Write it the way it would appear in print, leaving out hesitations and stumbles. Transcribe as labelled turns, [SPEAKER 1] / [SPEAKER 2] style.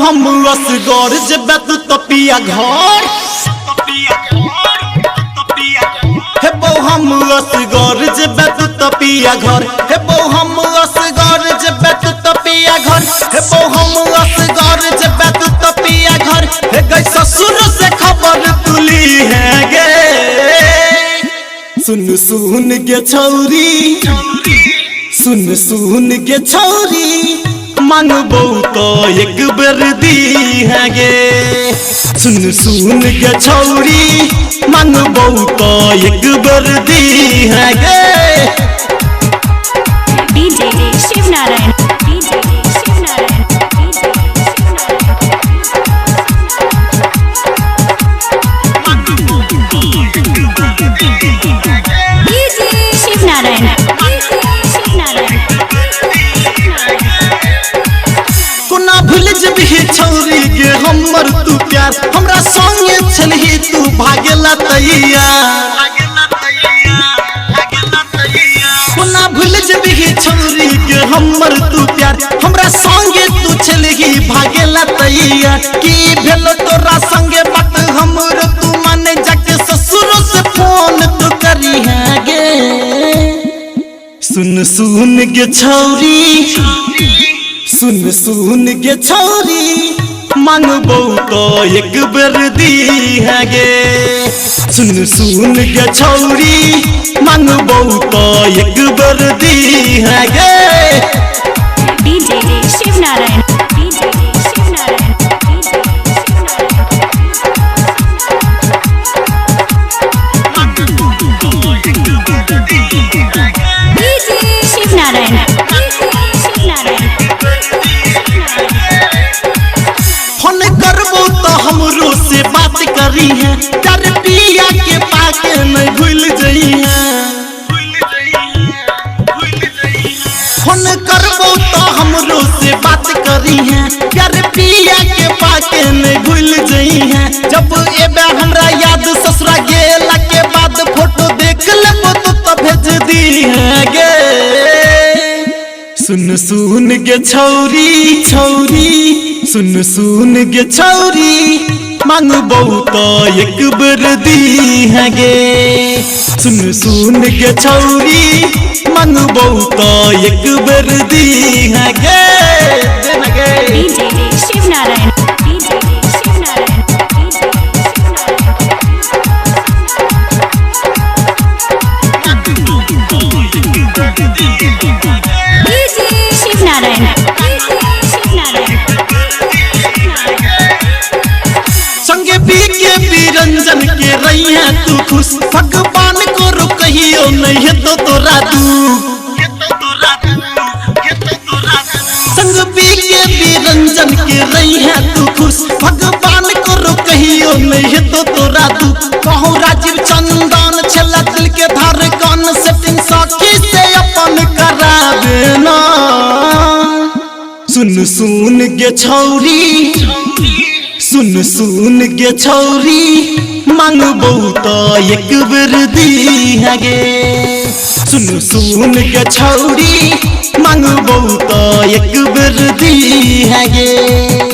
[SPEAKER 1] हम असगर जब तू तपिया घर हे बो हम असगर जब तू तपिया घर हे बो हम असगर जब तू तपिया घर हे बो हम असगर जब तू तपिया घर हे गई ससुर से खबर तुली है गे सुन सुन के छौरी सुन सुन के छौरी मांगबो तो एक बेर दी है गे सुन सुन के छौरी मांगबो तो एक बेर दी है गे।
[SPEAKER 2] DJ Shiv Narayan DJ Shiv Narayan DJ Shiv Narayan
[SPEAKER 1] भूल जबही छौरी गे हमर तू प्यार हमरा संगे छलही तू भागेला तैया कोना भूल जबही छौरी गे हमर तू प्यार हमरा संगे तू छलही भागेला तैया की भेल तोरा संगे बात हमर तू माने जाके ससुर से फोन तू करी है गे सुन सुन गे छौरी सुन सुन के छौरी मांगबो तो एक बेर दी है गे सुन सुन के छौरी मांगबो तो एक बेर दी है गे।
[SPEAKER 2] DJ Shiv Narayan DJ Shiv Narayan DJ Shiv Narayan
[SPEAKER 1] हमरो से बात करी है कर पिया के पाके नहीं भूल जई है फोन करबो तो हमरो से बात करी है कर पिया के पाके नहीं भूल जई है जब एबे हमरा याद ससुरा गेला के बाद फोटो देख लेबो तो भेज दी है गे सुन सुन के छौरी छौरी सुन सुन के छौरी मांगबो तो एक बेर दी है गे सुन सुन के छौरी मांगबो तो एक बेर दी है गे।
[SPEAKER 2] DJ Shiv Narayan DJ Shiv Narayan DJ Shiv Narayan
[SPEAKER 1] संगे पी के बिरंजन के रही है तू खुश भगवान को रुकहियो नहीं है तो तोरा संग पी के बिरंजन के रही है तू खुश भगवान को रुकहियो नहीं है तो तोरा कहूँ राजीव चंदन छला दिल के धड़कन सेटिंग सखी से अपन करा देना सुन सुन के छौरी सुन सुन के छौरी मांगबो तो एक बेर दी है गे सुन सुन के छौरी मांगबो तो एक बेर दी है गे।